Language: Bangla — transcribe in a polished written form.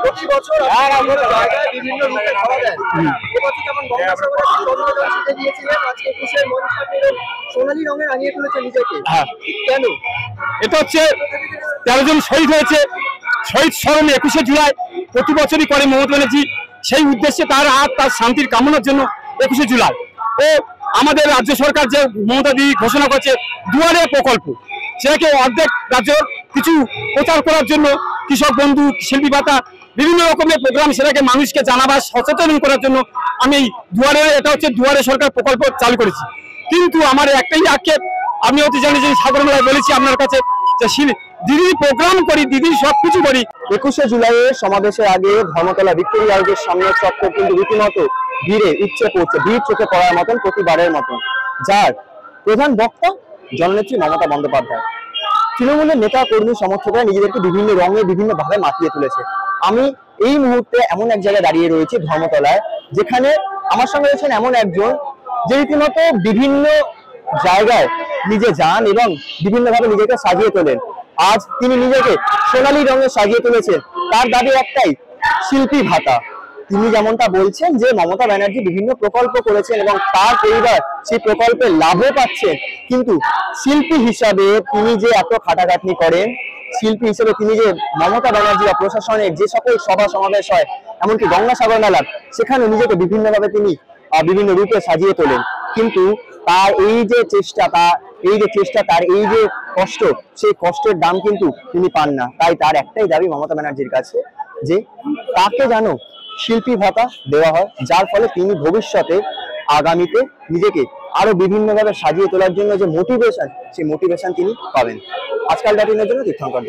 প্রতি বছর বিভিন্ন রূপে ধরা দেয়। এবছর যেমন গঙ্গাসাগরে জন্মদিন দিয়েছিলেন, আজকে 21শে মঞ্চে সোনালী রঙে রাঙিয়ে তুলেছে নিজেকে। কেন? এটা হচ্ছে 13 জন শহীদ হয়েছে, শহীদ স্মরণে 21শে জুলাই প্রতি বছরই করে মমতা ব্যানার্জি। সেই উদ্দেশ্যে তার শান্তির কামনার জন্য 21শে জুলাই ও আমাদের রাজ্য সরকার যে মমতা দি ঘোষণা করছে দুয়ারে প্রকল্প, সেটাকে অর্ধেক রাজ্য কিছু প্রচার করার জন্য কৃষক বন্ধু, শিল্পী ভাতা, বিভিন্ন রকমের প্রোগ্রাম, সেটাকে মানুষকে জানাবার সচেতন করার জন্য আমি এটা হচ্ছে দুয়ারে সরকার প্রকল্প চালু করেছি। কিন্তু আমার একটাই আক্ষেপ, আমি হচ্ছে জানি যে সাগরমেলায় বলেছি আপনার কাছে যে দিদি প্রোগ্রাম করি, দিদি সবকিছু করি। 21শে জুলাইয়ের সমাবেশের আগে ধর্মতলা ভিক্টোরিয়া হাউসের সামনে চক্কর কিন্তু রীতিমতো ভিড়ে উপচে পড়ছে, ভিড় চোখে পড়ার মতন প্রতিবারের মতন, যার প্রধান বক্তা জননেত্রী মমতা বন্দ্যোপাধ্যায়। তৃণমূলের নেতা কর্মী সমর্থকরা নিজেদেরকে বিভিন্ন রঙে বিভিন্ন ভাবে মাতিয়ে তুলেছে। আমি এই মুহূর্তে এমন এক জায়গায় দাঁড়িয়ে রয়েছি ধর্মতলায়, যেখানে আমার সঙ্গে রয়েছেন এমন একজন যে রীতিমতো বিভিন্ন জায়গায় নিজে যান এবং বিভিন্ন ভাবে নিজেকে সাজিয়ে তোলেন। আজ তিনি নিজেকে সোনালী রঙে সাজিয়ে তুলেছেন। তার দাবি একটাই, শিল্পী ভাতা। তিনি যেমনটা বলছেন যে মমতা ব্যানার্জি বিভিন্ন প্রকল্প করেছেন এবং তার পরিবার সেই প্রকল্পের লাভও পাচ্ছেন, কিন্তু শিল্পী হিসাবে তিনি যে এত খাটাখাটনি করেন, শিল্পী হিসেবে তিনি যে মমতা ব্যানার্জি বা প্রশাসনের যে সকল সভা সমাবেশ হয়, এমনকি গঙ্গাসাগর মেলা, সেখানে নিজেকে বিভিন্নভাবে তিনি বিভিন্ন রূপে সাজিয়ে তোলেন। কিন্তু তার এই যে চেষ্টা, তার এই যে কষ্ট, সেই কষ্টের দাম কিন্তু তিনি পান না। তাই তার একটাই দাবি মমতা ব্যানার্জির কাছে যে তাকে যেন শিল্পী ভাতা দেওয়া হয়, যার ফলে তিনি ভবিষ্যতে আগামীতে নিজেকে আরো বিভিন্নভাবে সাজিয়ে তোলার জন্য যে মোটিভেশন, সেই মোটিভেশন তিনি পাবেন। আজকাল ডট ইনের জন্য তীর্থঙ্কর।